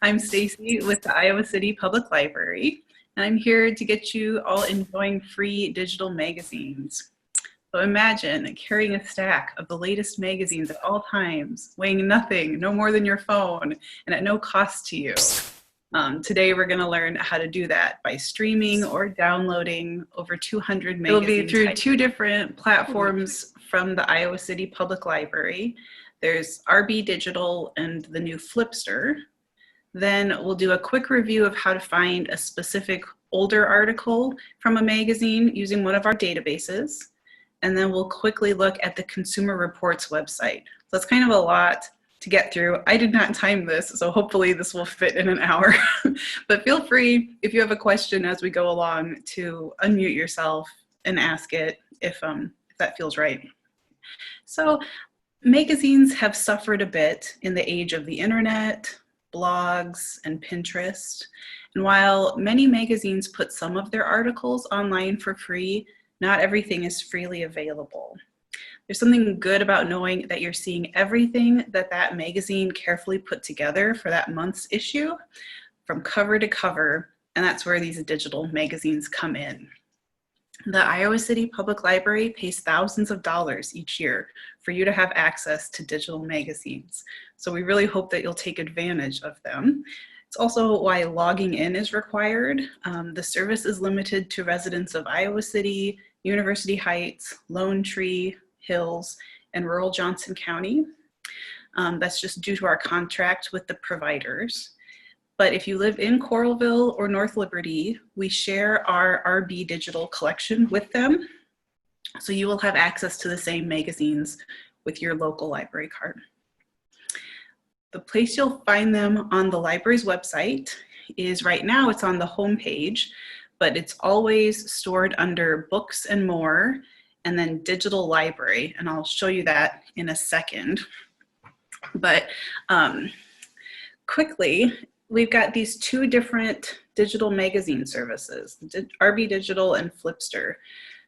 I'm Stacey with the Iowa City Public Library, and I'm here to get you all enjoying free digital magazines. So imagine carrying a stack of the latest magazines at all times, weighing nothing, no more than your phone, and at no cost to you. Today we're going to learn how to do that by streaming or downloading over 200 magazines. It'll be through two different platforms from the Iowa City Public Library. There's RB Digital and the new Flipster. Then we'll do a quick review of how to find a specific older article from a magazine using one of our databases. And then we'll quickly look at the Consumer Reports website. So it's kind of a lot to get through. I did not time this, so hopefully this will fit in an hour. But feel free, if you have a question as we go along, to unmute yourself and ask it if that feels right. So magazines have suffered a bit in the age of the internet, blogs, and Pinterest. And while many magazines put some of their articles online for free, not everything is freely available. There's something good about knowing that you're seeing everything that that magazine carefully put together for that month's issue, from cover to cover, and that's where these digital magazines come in. The Iowa City Public Library pays thousands of dollars each year for you to have access to digital magazines. So we really hope that you'll take advantage of them. It's also why logging in is required. The service is limited to residents of Iowa City, University Heights, Lone Tree, Hills, and rural Johnson County. That's just due to our contract with the providers. But if you live in Coralville or North Liberty, we share our RB Digital collection with them. So you will have access to the same magazines with your local library card. The place you'll find them on the library's website is, right now it's on the home page, but it's always stored under Books and More, and then Digital Library, and I'll show you that in a second. But quickly, we've got these two different digital magazine services, RB Digital and Flipster.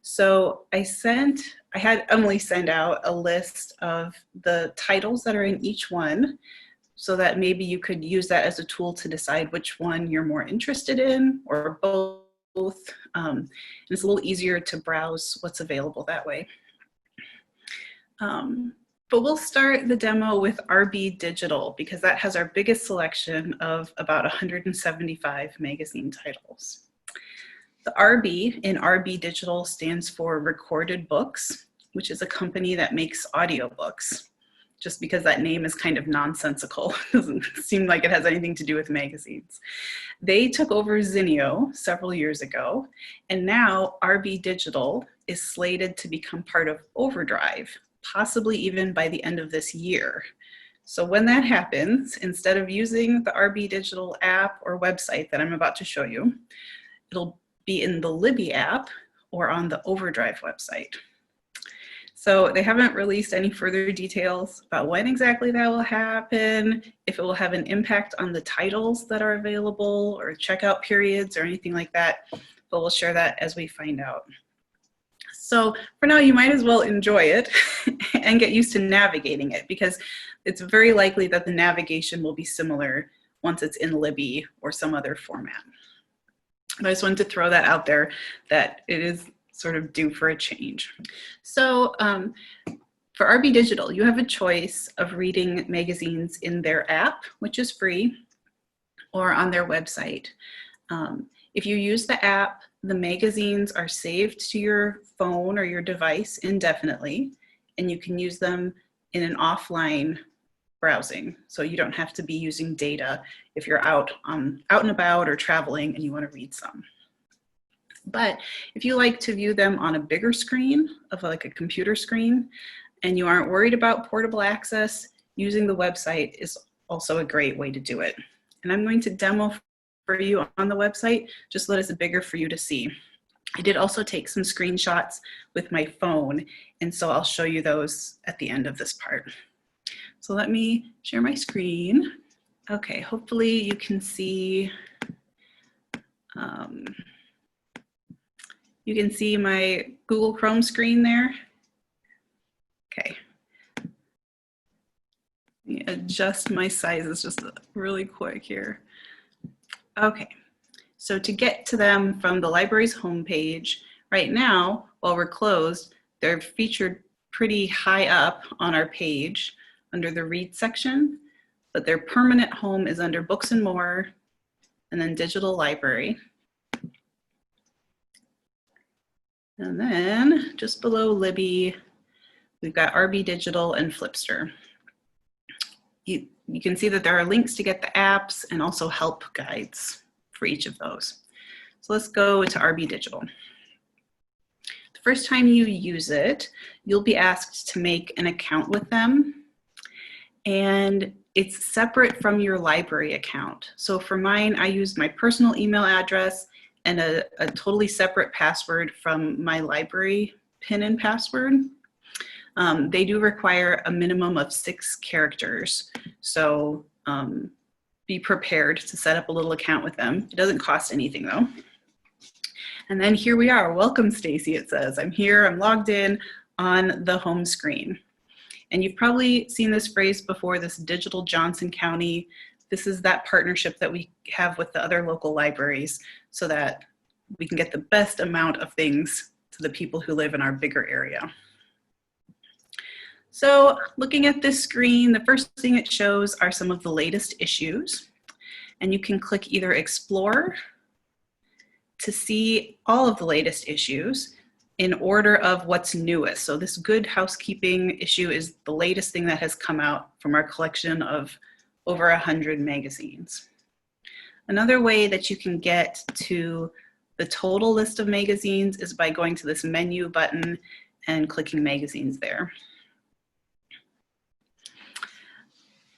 So I had Emily send out a list of the titles that are in each one, so that maybe you could use that as a tool to decide which one you're more interested in, or both. And it's a little easier to browse what's available that way. But we'll start the demo with RB Digital because that has our biggest selection of about 175 magazine titles. The RB in RB Digital stands for Recorded Books, which is a company that makes audiobooks. Just because that name is kind of nonsensical. Doesn't seem like it has anything to do with magazines. They took over Zinio several years ago, and now RB Digital is slated to become part of Overdrive, possibly even by the end of this year. So when that happens, instead of using the RB Digital app or website that I'm about to show you, it'll be in the Libby app or on the Overdrive website. So they haven't released any further details about when exactly that will happen, if it will have an impact on the titles that are available or checkout periods or anything like that, but we'll share that as we find out. So for now, you might as well enjoy it and get used to navigating it, because it's very likely that the navigation will be similar once it's in Libby or some other format. But I just wanted to throw that out there, that it is sort of due for a change. So for RB Digital, you have a choice of reading magazines in their app, which is free, or on their website. If you use the app, the magazines are saved to your phone or your device indefinitely, and you can use them in an offline browsing. So you don't have to be using data if you're out and about or traveling and you want to read some. But if you like to view them on a bigger screen, of like a computer screen, and you aren't worried about portable access, using the website is also a great way to do it. And I'm going to demo for you on the website, just so that it's bigger for you to see. I did also take some screenshots with my phone, and so I'll show you those at the end of this part. So let me share my screen. Okay, hopefully you can see my Google Chrome screen there. Okay. Let me adjust my sizes just really quick here. Okay, so to get to them from the library's homepage, right now, while we're closed, they're featured pretty high up on our page under the Read section, but their permanent home is under Books and More, and then Digital Library. And then just below Libby, we've got RB Digital and Flipster. You can see that there are links to get the apps and also help guides for each of those. So let's go to RB Digital. The first time you use it, you'll be asked to make an account with them, and it's separate from your library account. So for mine, I used my personal email address and a totally separate password from my library PIN and password. They do require a minimum of 6 characters. So be prepared to set up a little account with them. It doesn't cost anything though. And then here we are. Welcome, Stacey, it says. I'm here, I'm logged in on the home screen. And you've probably seen this phrase before, this Digital Johnson County. This is that partnership that we have with the other local libraries so that we can get the best amount of things to the people who live in our bigger area. So looking at this screen, the first thing it shows are some of the latest issues. And you can click either Explore to see all of the latest issues in order of what's newest. So this Good Housekeeping issue is the latest thing that has come out from our collection of over 100 magazines. Another way that you can get to the total list of magazines is by going to this menu button and clicking magazines there.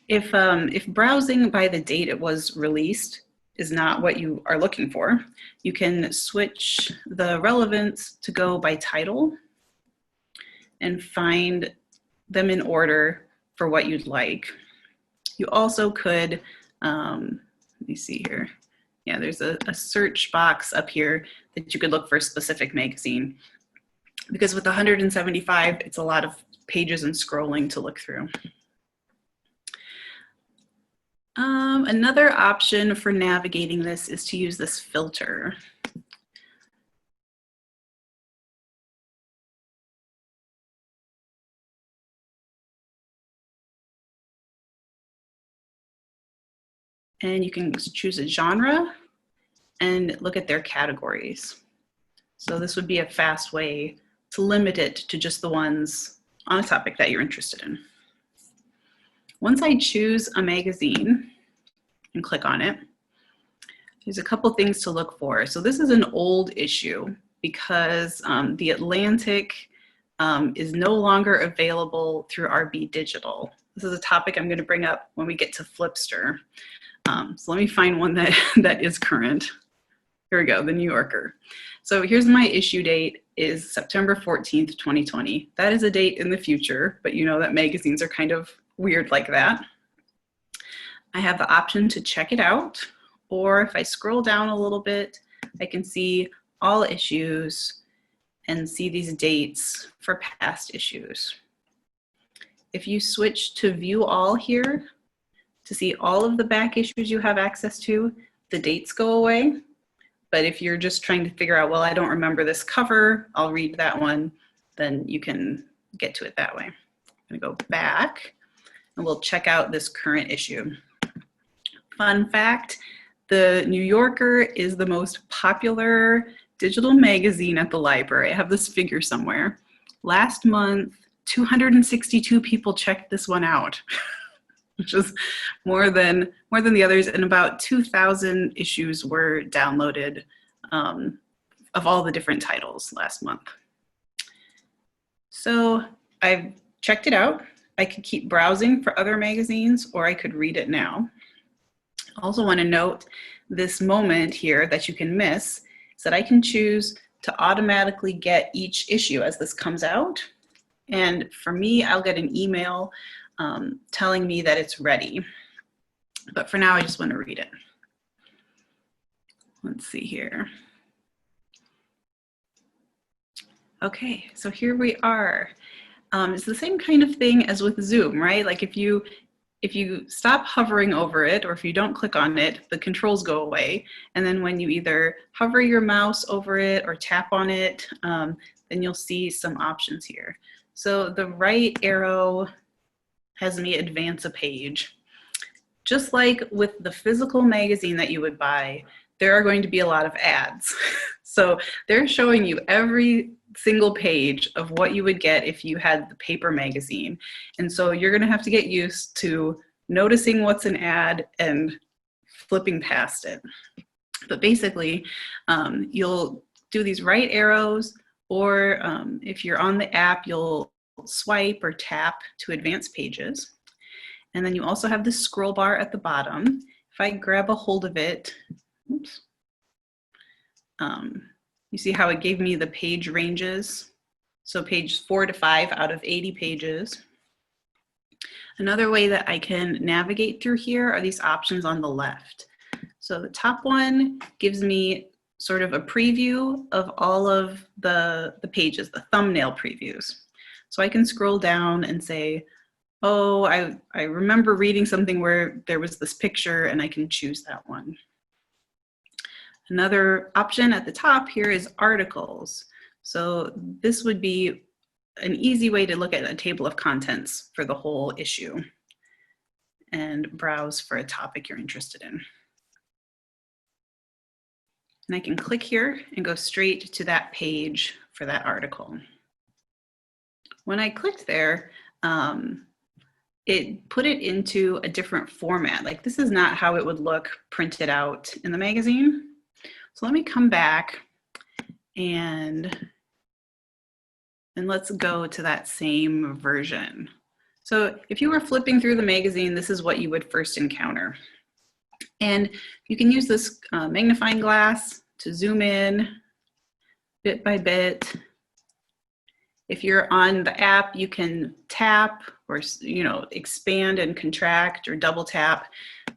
If browsing by the date it was released is not what you are looking for, you can switch the relevance to go by title and find them in order for what you'd like. You also could, let me see here. Yeah, there's a search box up here that you could look for a specific magazine. Because with 175, it's a lot of pages and scrolling to look through. Another option for navigating this is to use this filter. And you can choose a genre and look at their categories. So this would be a fast way to limit it to just the ones on a topic that you're interested in. Once I choose a magazine and click on it, there's a couple things to look for. So this is an old issue because the Atlantic is no longer available through RB Digital. This is a topic I'm going to bring up when we get to Flipster. So let me find one that is current. Here we go, the New Yorker. So here's my issue date is September 14th, 2020. That is a date in the future, but you know that magazines are kind of weird like that. I have the option to check it out, or if I scroll down a little bit, I can see all issues and see these dates for past issues. If you switch to view all here, to see all of the back issues you have access to, the dates go away. But if you're just trying to figure out, well, I don't remember this cover, I'll read that one, then you can get to it that way. I'm gonna go back and we'll check out this current issue. Fun fact, the New Yorker is the most popular digital magazine at the library. I have this figure somewhere. Last month, 262 people checked this one out, which is more than the others, and about 2,000 issues were downloaded of all the different titles last month. So I've checked it out. I could keep browsing for other magazines, or I could read it now. I also want to note this moment here that you can miss is that I can choose to automatically get each issue as this comes out. And for me, I'll get an email telling me that it's ready. But for now, I just want to read it. Let's see here. Okay, so here we are. It's the same kind of thing as with Zoom, right? Like if you if you stop hovering over it, or if you don't click on it, the controls go away. And then when you either hover your mouse over it or tap on it, then you'll see some options here. So the right arrow has me advance a page. Just like with the physical magazine that you would buy, there are going to be a lot of ads. So they're showing you every single page of what you would get if you had the paper magazine. And so you're going to have to get used to noticing what's an ad and flipping past it. But basically, you'll do these right arrows, or if you're on the app, you'll swipe or tap to advance pages. And then you also have this scroll bar at the bottom. If I grab a hold of it, oops, you see how it gave me the page ranges. So page 4 to 5 out of 80 pages. Another way that I can navigate through here are these options on the left. So the top one gives me sort of a preview of all of the pages, the thumbnail previews. So I can scroll down and say, oh, I remember reading something where there was this picture, and I can choose that one. Another option at the top here is articles. So this would be an easy way to look at a table of contents for the whole issue and browse for a topic you're interested in. And I can click here and go straight to that page for that article. When I clicked there, it put it into a different format. Like, this is not how it would look printed out in the magazine. So let me come back and let's go to that same version. So if you were flipping through the magazine, this is what you would first encounter. And you can use this magnifying glass to zoom in bit by bit. If you're on the app, you can tap or, expand and contract or double tap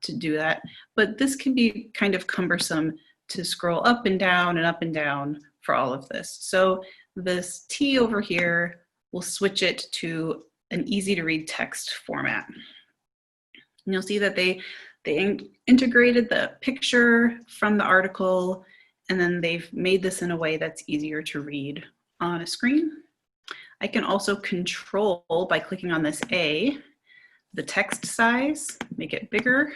to do that. But this can be kind of cumbersome to scroll up and down for all of this. So this T over here will switch it to an easy to read text format. And you'll see that they integrated the picture from the article, and then they've made this in a way that's easier to read on a screen. I can also control, by clicking on this A, the text size, make it bigger,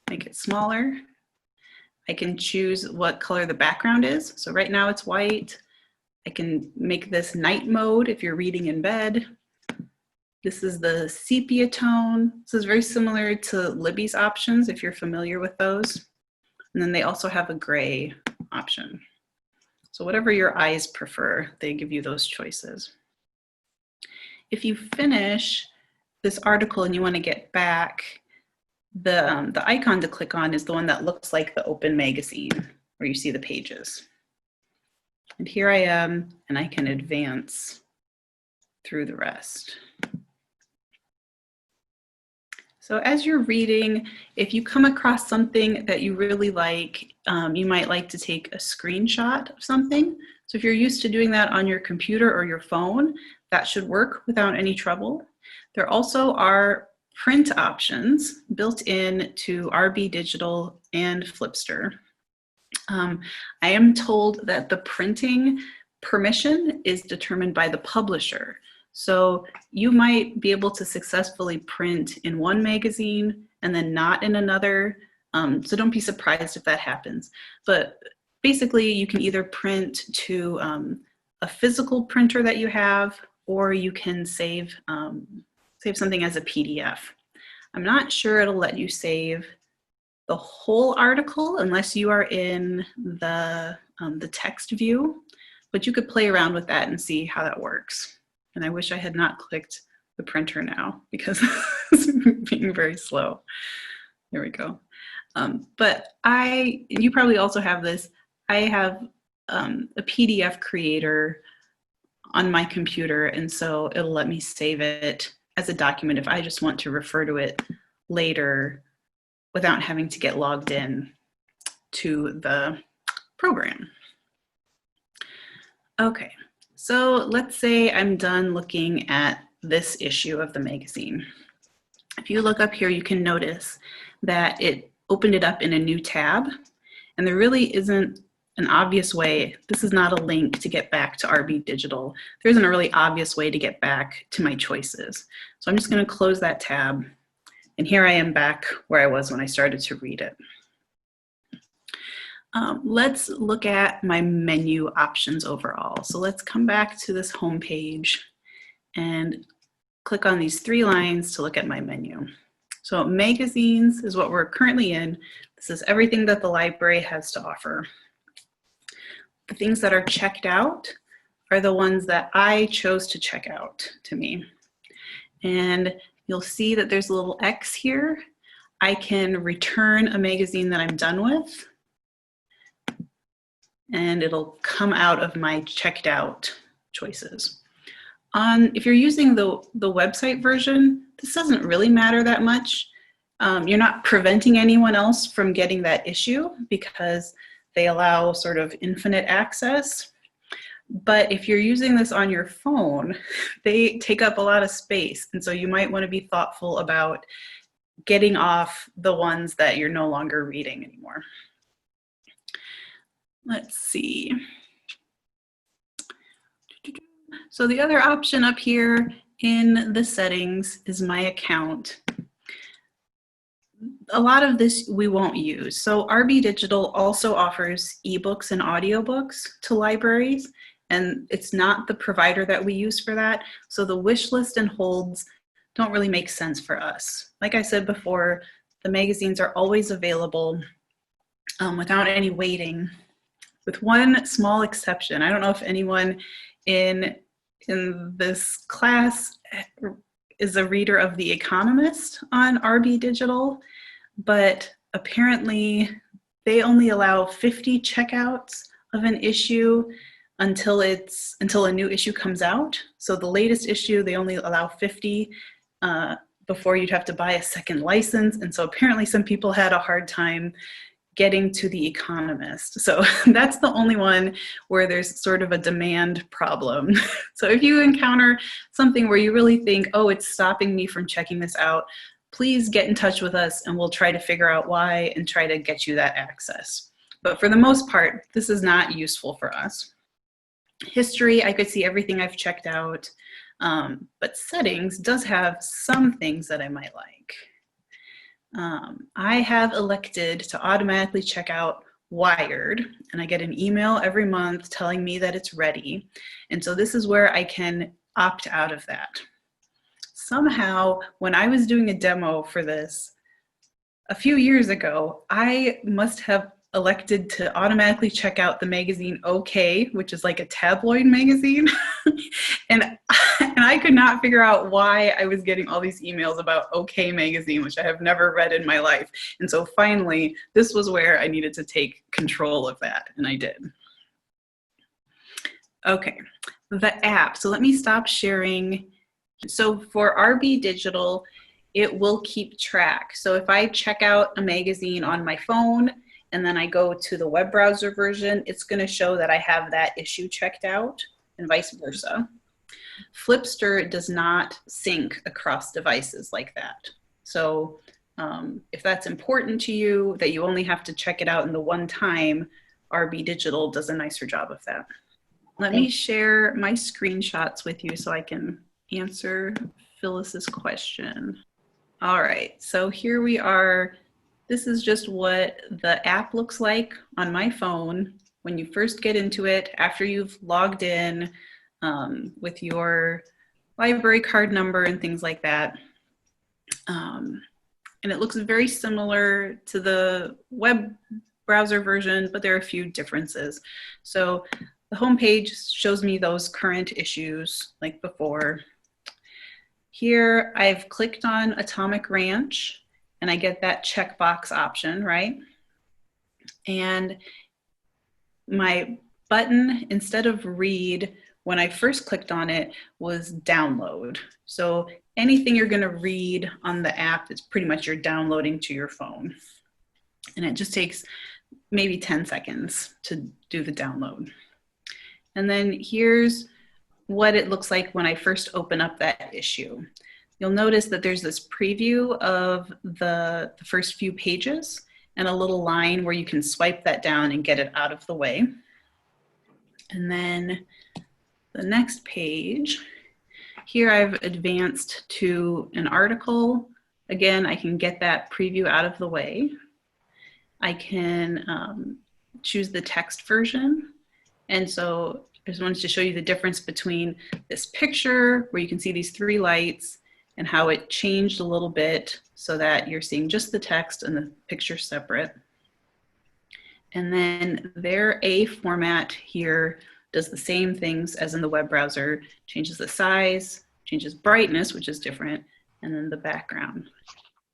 make it smaller. I can choose what color the background is. So right now it's white. I can make this night mode if you're reading in bed. This is the sepia tone. This is very similar to Libby's options if you're familiar with those. And then they also have a gray option. So whatever your eyes prefer, they give you those choices. If you finish this article and you want to get back, the icon to click on is the one that looks like the open magazine, where you see the pages. And here I am, and I can advance through the rest. So as you're reading, if you come across something that you really like, you might like to take a screenshot of something. So if you're used to doing that on your computer or your phone, that should work without any trouble. There also are print options built in to RB Digital and Flipster. I am told that the printing permission is determined by the publisher. So you might be able to successfully print in one magazine and then not in another. So don't be surprised if that happens. But basically, you can either print to a physical printer that you have, or you can save something as a PDF. I'm not sure it'll let you save the whole article unless you are in the text view, but you could play around with that and see how that works. And I wish I had not clicked the printer now, because it's being very slow. There we go. But you probably also have this. I have a PDF creator on my computer, and so it'll let me save it as a document if I just want to refer to it later without having to get logged in to the program. Okay. So let's say I'm done looking at this issue of the magazine. If If you look up here, you can notice that it opened it up in a new tab, and there really isn't an obvious way. This is not a link to get back to RB Digital. There isn't a really obvious way to get back to my choices. So I'm just going to close that tab, and here I am back where I was when I started to read it. Let's look at my menu options overall. So let's come back to this home page and click on these 3 lines to look at my menu. So magazines is what we're currently in. This is everything that the library has to offer. The things that are checked out are the ones that I chose to check out to me. And you'll see that there's a little X here. I can return a magazine that I'm done with, and it'll come out of my checked out choices. If you're using the website version, this doesn't really matter that much. You're not preventing anyone else from getting that issue because they allow sort of infinite access. But if you're using this on your phone, they take up a lot of space. And so you might want to be thoughtful about getting off the ones that you're no longer reading anymore. Let's see. So the other option up here in the settings is my account. A lot of this we won't use. So RB Digital also offers ebooks and audiobooks to libraries, and it's not the provider that we use for that. So the wish list and holds don't really make sense for us. Like I said before, the magazines are always available without any waiting, with one small exception. I don't know if anyone in this class is a reader of The Economist on RB Digital, but apparently they only allow 50 checkouts of an issue until a new issue comes out. So the latest issue, they only allow 50 before you'd have to buy a second license. And so apparently some people had a hard time getting to The Economist. So that's the only one where there's sort of a demand problem. So if you encounter something where you really think, oh, it's stopping me from checking this out, please get in touch with us and we'll try to figure out why and try to get you that access. But for the most part, this is not useful for us. History, I could see everything I've checked out, but settings does have some things that I might like. I have elected to automatically check out Wired, and I get an email every month telling me that it's ready. And so this is where I can opt out of that. Somehow, when I was doing a demo for this a few years ago, I must have elected to automatically check out the magazine OK, which is like a tabloid magazine. and I could not figure out why I was getting all these emails about OK magazine, which I have never read in my life. And so finally, this was where I needed to take control of that, and I did. Okay, the app. So let me stop sharing. So for RB Digital, it will keep track. So if I check out a magazine on my phone, and then I go to the web browser version, it's going to show that I have that issue checked out, and vice versa. Flipster does not sync across devices like that. So if that's important to you, that you only have to check it out in the one time, RB Digital does a nicer job of that. Let me share my screenshots with you so I can answer Phyllis's question. All right, so here we are. This is just what the app looks like on my phone when you first get into it, after you've logged in with your library card number and things like that. And it looks very similar to the web browser version, but there are a few differences. So the homepage shows me those current issues like before. Here I've clicked on Atomic Ranch, and I get that checkbox option, right? And my button, instead of read, when I first clicked on it, was download. So anything you're gonna read on the app is pretty much you're downloading to your phone. And it just takes maybe 10 seconds to do the download. And then here's what it looks like when I first open up that issue. you'll notice that there's this preview of the first few pages and a little line where you can swipe that down and get it out of the way. And then the next page, here I've advanced to an article. Again, I can get that preview out of the way. I can choose the text version. And so I just wanted to show you the difference between this picture where you can see these three lights and how it changed a little bit so that you're seeing just the text and the picture separate. And then their A format here does the same things as in the web browser, changes the size, changes brightness, which is different, and then the background.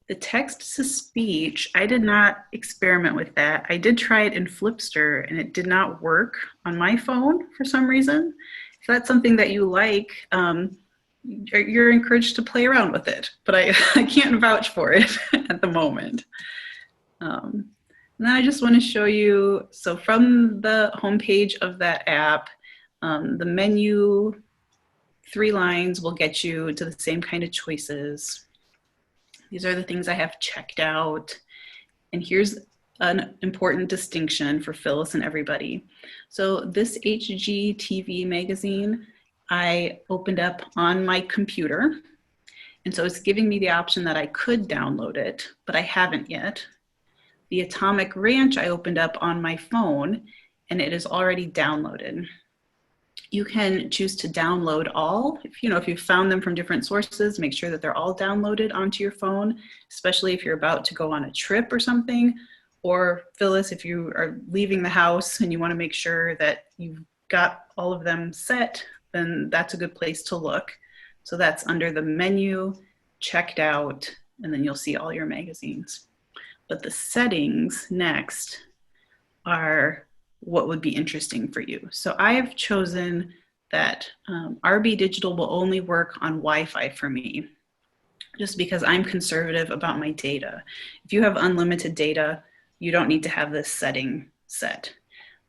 The text to speech, I did not experiment with that. I did try it in Flipster and it did not work on my phone for some reason. If that's something that you like, you're encouraged to play around with it, but I can't vouch for it at the moment. And then I just want to show you, so from the homepage of that app, the menu, 3 lines will get you to the same kind of choices. These are the things I have checked out. And here's an important distinction for Phyllis and everybody. So this HGTV magazine, I opened up on my computer. And so it's giving me the option that I could download it, but I haven't yet. The Atomic Ranch I opened up on my phone and it is already downloaded. You can choose to download all. If you've found them from different sources, make sure that they're all downloaded onto your phone, especially if you're about to go on a trip or something. Or Phyllis, if you are leaving the house and you want to make sure that you've got all of them set, then that's a good place to look. So that's under the menu, checked out, and then you'll see all your magazines. But the settings next are what would be interesting for you. So I have chosen that RB Digital will only work on Wi-Fi for me, just because I'm conservative about my data. If you have unlimited data, you don't need to have this setting set.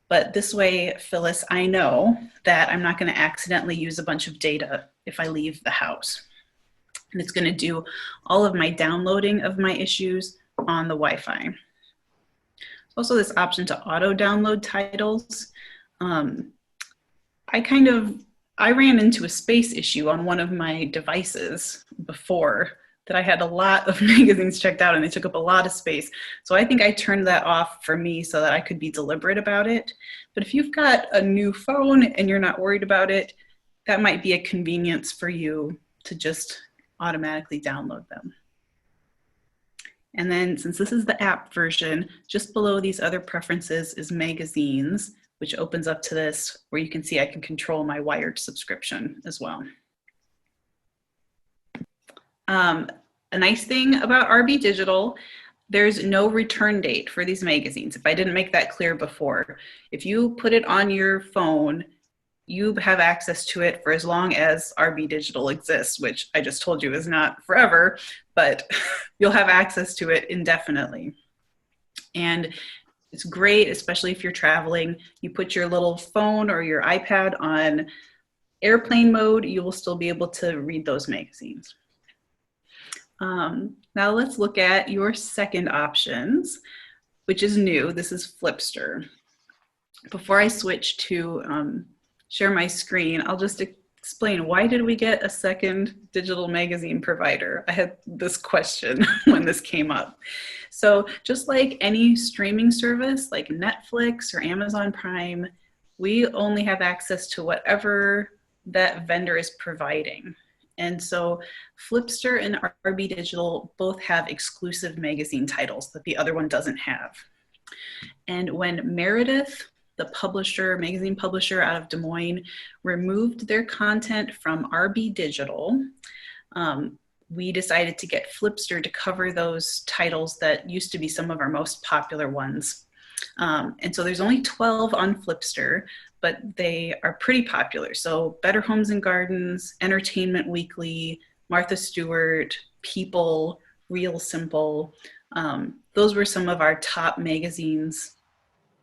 But this way, Phyllis, I know that I'm not going to accidentally use a bunch of data if I leave the house. And it's going to do all of my downloading of my issues on the Wi-Fi. Also this option to auto download titles. I ran into a space issue on one of my devices before that I had a lot of magazines checked out and they took up a lot of space. So I think I turned that off for me so that I could be deliberate about it. But if you've got a new phone and you're not worried about it, that might be a convenience for you to just automatically download them. And then since this is the app version, just below these other preferences is magazines, which opens up to this where you can see I can control my wired subscription as well. A nice thing about RB Digital, there's no return date for these magazines. If I didn't make that clear before, if you put it on your phone, you have access to it for as long as RB Digital exists, which I just told you is not forever, but you'll have access to it indefinitely. And it's great, especially if you're traveling. You put your little phone or your iPad on airplane mode, you will still be able to read those magazines. Now let's look at your second options, which is new. This is Flipster. Before I switch to share my screen, I'll just explain, why did we get a second digital magazine provider? I had this question when this came up. So just like any streaming service like Netflix or Amazon Prime, we only have access to whatever that vendor is providing. And so Flipster and RB Digital both have exclusive magazine titles that the other one doesn't have. And when Meredith, the publisher, magazine publisher out of Des Moines, removed their content from RB Digital, we decided to get Flipster to cover those titles that used to be some of our most popular ones. And so there's only 12 on Flipster, but they are pretty popular. So Better Homes and Gardens, Entertainment Weekly, Martha Stewart, People, Real Simple. Those were some of our top magazines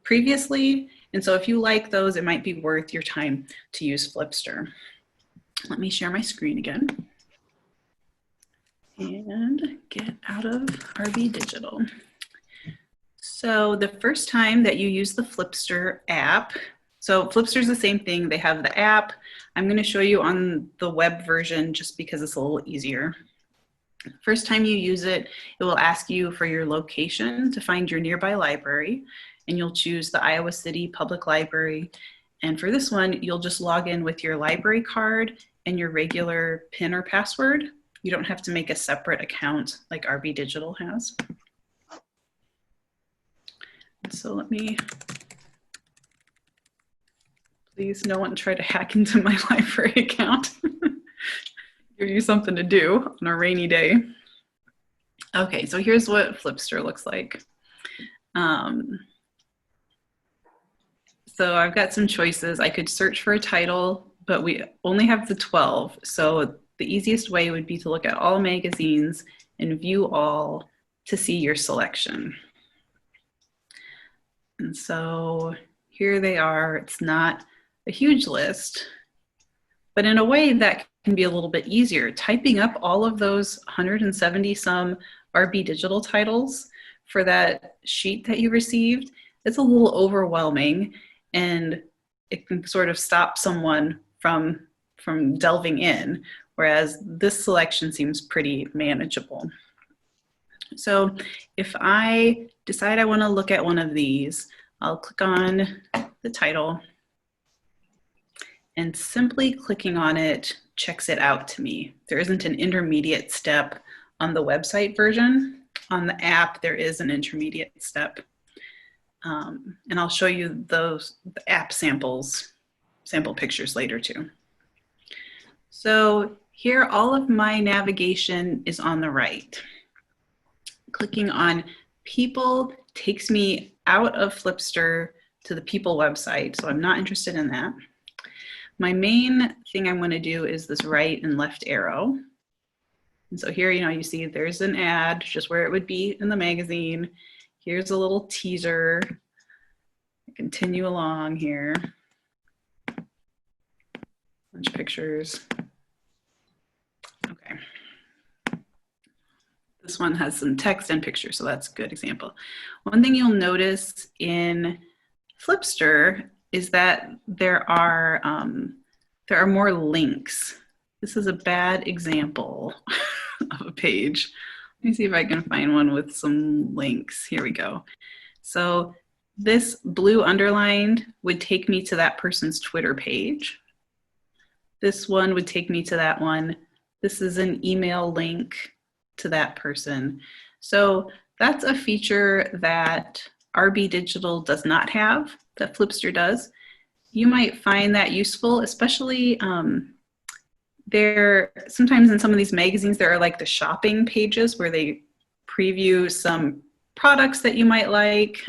previously. And so if you like those, it might be worth your time to use Flipster. Let me share my screen again. and get out of RB Digital. So the first time that you use the Flipster app, so Flipster's the same thing. They have the app. I'm going to show you on the web version just because it's a little easier. First time you use it, it will ask you for your location to find your nearby library, and you'll choose the Iowa City Public Library. And for this one, you'll just log in with your library card and your regular PIN or password. You don't have to make a separate account like RB Digital has. So let me, please no one try to hack into my library account. Give you something to do on a rainy day. Okay, so here's what Flipster looks like. So I've got some choices. I could search for a title, but we only have the 12. So the easiest way would be to look at all magazines and view all to see your selection. And so here they are. It's not a huge list, but in a way that can be a little bit easier. Typing up all of those 170 some RB Digital titles for that sheet that you received, it's a little overwhelming, and it can sort of stop someone from delving in, whereas this selection seems pretty manageable. So if I decide I want to look at one of these, I'll click on the title, and simply clicking on it checks it out to me. There isn't an intermediate step on the website version. On the app, there is an intermediate step. And I'll show you the app sample pictures later too. So here, all of my navigation is on the right. Clicking on People takes me out of Flipster to the People website, so I'm not interested in that. My main thing I'm going to do is this right and left arrow. And so here, you see there's an ad, just where it would be in the magazine. Here's a little teaser. Continue along here. Bunch of pictures. Okay. This one has some text and pictures, so that's a good example. One thing you'll notice in Flipster is that there are more links. This is a bad example of a page. Let me see if I can find one with some links. Here we go. So this blue underlined would take me to that person's Twitter page. This one would take me to that one. This is an email link to that person. So that's a feature that RB Digital does not have, that Flipster does. You might find that useful, especially sometimes in some of these magazines, there are like the shopping pages where they preview some products that you might like.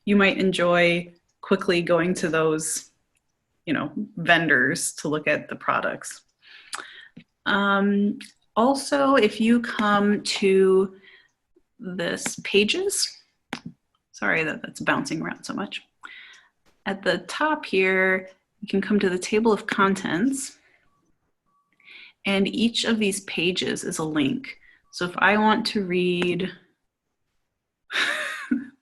You might enjoy quickly going to those, vendors to look at the products. Also, if you come to this pages, sorry that's bouncing around so much. At the top here, you can come to the table of contents, and each of these pages is a link. So if I want to read,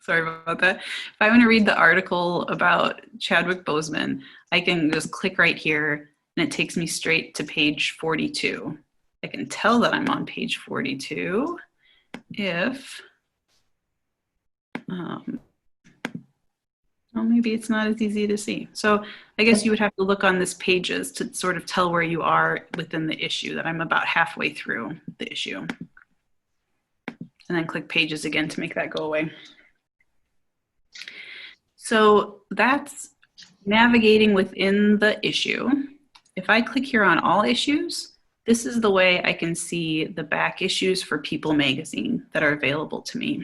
sorry about that. If I want to read the article about Chadwick Boseman, I can just click right here and it takes me straight to page 42. I can tell that I'm on page 42 if, well, maybe it's not as easy to see. So I guess you would have to look on this pages to sort of tell where you are within the issue, that I'm about halfway through the issue. And then click pages again to make that go away. So that's navigating within the issue. If I click here on all issues, this is the way I can see the back issues for People magazine that are available to me.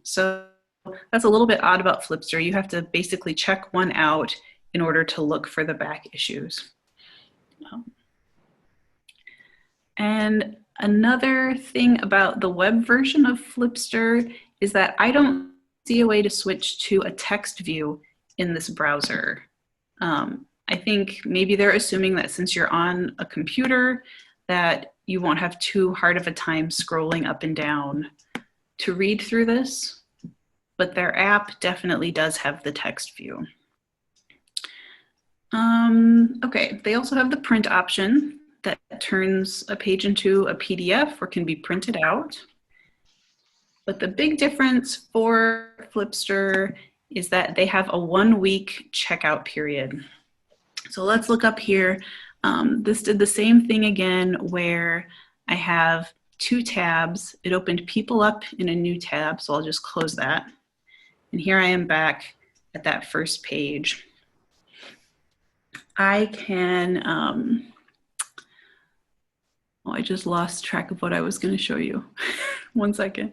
So that's a little bit odd about Flipster. You have to basically check one out in order to look for the back issues. And another thing about the web version of Flipster is that I don't see a way to switch to a text view in this browser. I think maybe they're assuming that since you're on a computer that you won't have too hard of a time scrolling up and down to read through this, but their app definitely does have the text view. Okay, they also have the print option that turns a page into a PDF or can be printed out. But the big difference for Flipster is that they have a 1-week checkout period. So let's look up here. This did the same thing again where I have 2 tabs. It opened people up in a new tab, so I'll just close that. And here I am back at that first page. I can, oh, I just lost track of what I was going to show you. One second.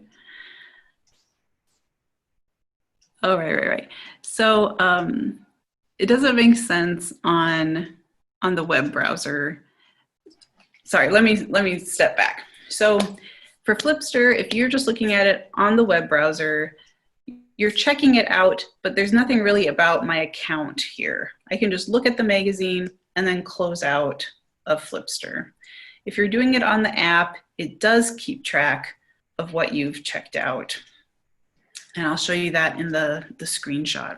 Oh, right. So it doesn't make sense on the web browser. Sorry, let me step back. So for Flipster, if you're just looking at it on the web browser, you're checking it out, but there's nothing really about my account here. I can just look at the magazine and then close out of Flipster. If you're doing it on the app, it does keep track of what you've checked out. And I'll show you that in the screenshot.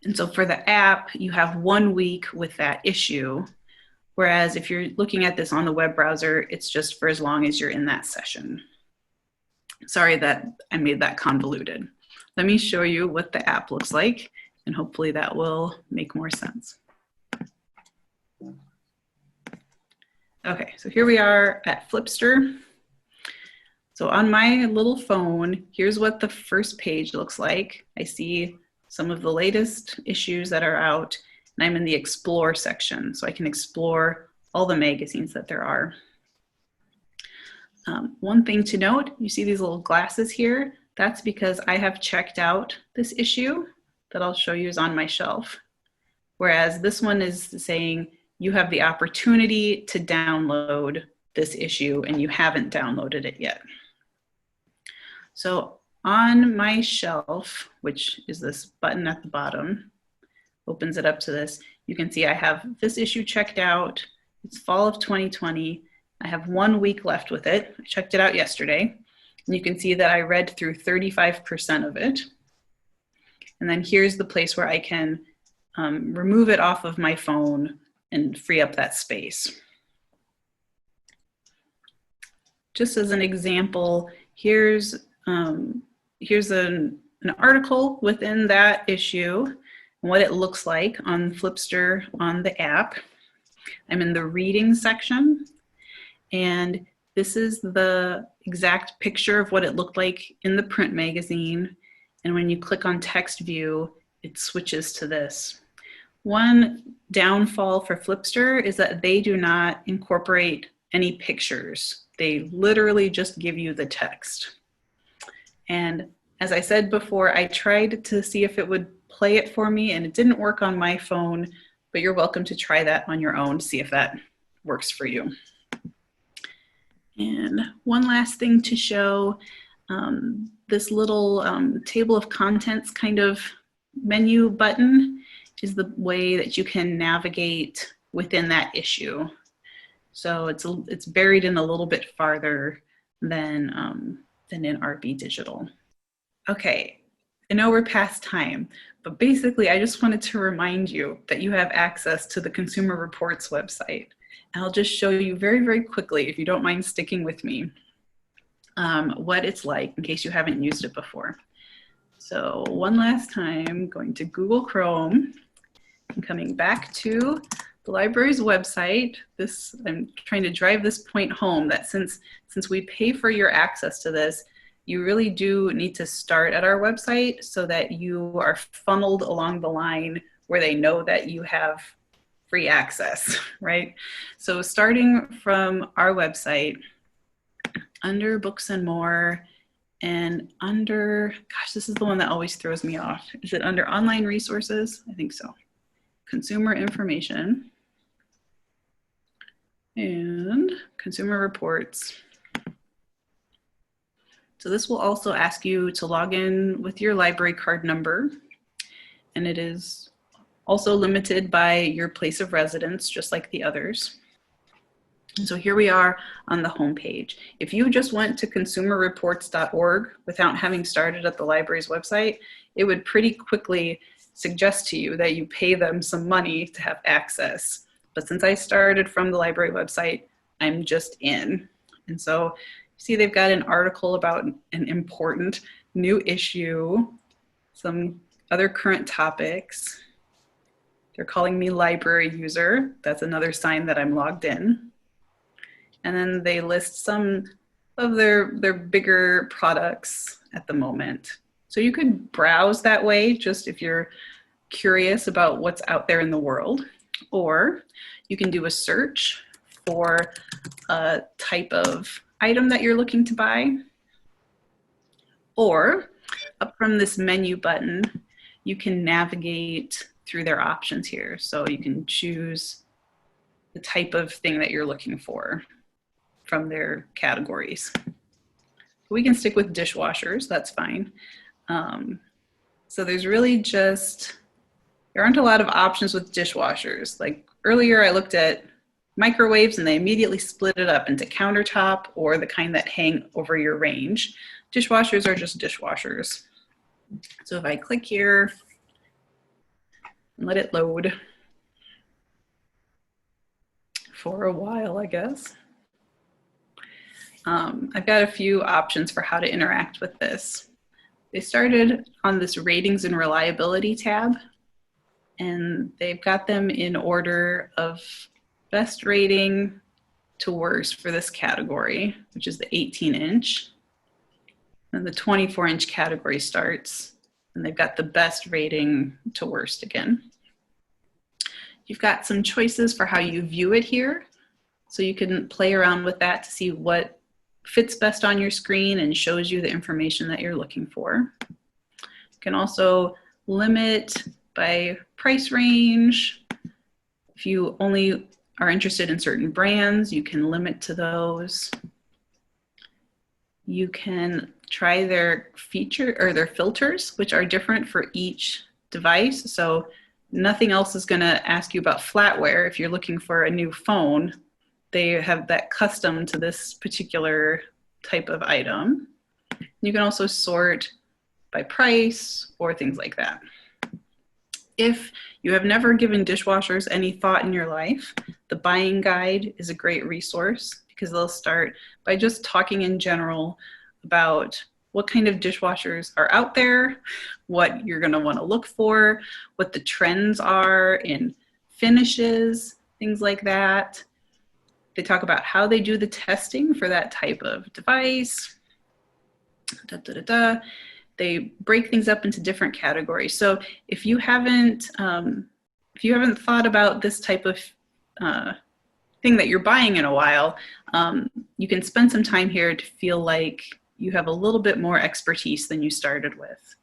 And so for the app, you have 1 week with that issue. Whereas if you're looking at this on the web browser, it's just for as long as you're in that session. Sorry that I made that convoluted. Let me show you what the app looks like, and hopefully that will make more sense. Okay, so here we are at Flipster. So on my little phone, here's what the first page looks like. I see some of the latest issues that are out, and I'm in the Explore section, so I can explore all the magazines that there are. One thing to note, you see these little glasses here? That's because I have checked out this issue that I'll show you is on my shelf. Whereas this one is saying you have the opportunity to download this issue and you haven't downloaded it yet. So on my shelf, which is this button at the bottom, opens it up to this, you can see I have this issue checked out. It's fall of 2020. I have 1 week left with it. I checked it out yesterday. And you can see that I read through 35% of it. And then here's the place where I can remove it off of my phone and free up that space. Just as an example, here's an article within that issue and what it looks like on Flipster on the app. I'm in the reading section, and this is the exact picture of what it looked like in the print magazine. And when you click on text view, it switches to this. One downfall for Flipster is that they do not incorporate any pictures. They literally just give you the text. And as I said before, I tried to see if it would play it for me, and it didn't work on my phone, but you're welcome to try that on your own, see if that works for you. And one last thing to show, this little table of contents kind of menu button is the way that you can navigate within that issue. So it's buried in a little bit farther than in RB Digital. Okay, I know we're past time, but basically I just wanted to remind you that you have access to the Consumer Reports website. And I'll just show you very, very quickly, if you don't mind sticking with me, what it's like in case you haven't used it before. So one last time, going to Google Chrome and coming back to the library's website. I'm trying to drive this point home that since we pay for your access to this, you really do need to start at our website so that you are funneled along the line where they know that you have free access, right? So starting from our website, under Books and More, and under, gosh, this is the one that always throws me off. Is it under Online Resources? I think so. Consumer Information and Consumer Reports. So this will also ask you to log in with your library card number, and it is also limited by your place of residence, just like the others. And so here we are on the homepage. If you just went to consumerreports.org without having started at the library's website, it would pretty quickly suggest to you that you pay them some money to have access. But since I started from the library website, I'm just in. And so see, they've got an article about an important new issue, some other current topics. They're calling me library user. That's another sign that I'm logged in. And then they list some of their bigger products at the moment. So you could browse that way, just if you're curious about what's out there in the world. Or you can do a search for a type of item that you're looking to buy. Or up from this menu button, you can navigate through their options here. So you can choose the type of thing that you're looking for from their categories. We can stick with dishwashers, that's fine. So there's really there aren't a lot of options with dishwashers. Like earlier I looked at microwaves and they immediately split it up into countertop or the kind that hang over your range. Dishwashers are just dishwashers. So if I click here and let it load for a while, I guess. I've got a few options for how to interact with this. They started on this ratings and reliability tab, and they've got them in order of best rating to worst for this category, which is the 18-inch. And the 24-inch category starts, and they've got the best rating to worst again. You've got some choices for how you view it here. So you can play around with that to see what fits best on your screen and shows you the information that you're looking for. You can also limit by price range. If you only are interested in certain brands, you can limit to those. You can try their feature or their filters, which are different for each device. So nothing else is going to ask you about flatware. If you're looking for a new phone, they have that custom to this particular type of item. You can also sort by price or things like that. If you have never given dishwashers any thought in your life, the buying guide is a great resource because they'll start by just talking in general about what kind of dishwashers are out there, what you're going to want to look for, what the trends are in finishes, things like that. They talk about how they do the testing for that type of device. They break things up into different categories. So if you haven't thought about this type of thing that you're buying in a while, you can spend some time here to feel like you have a little bit more expertise than you started with.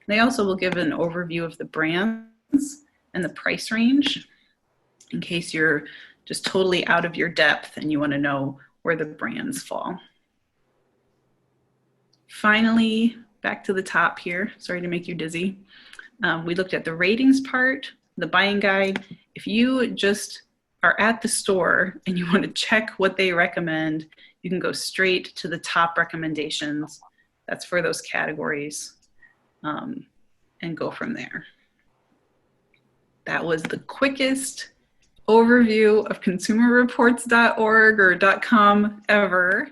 They also will give an overview of the brands and the price range in case you're just totally out of your depth and you want to know where the brands fall. Finally, back to the top here. Sorry to make you dizzy. We looked at the ratings part, the buying guide. If you just are at the store and you want to check what they recommend, you can go straight to the top recommendations. That's for those categories, and go from there. That was the quickest overview of consumerreports.org or .com ever.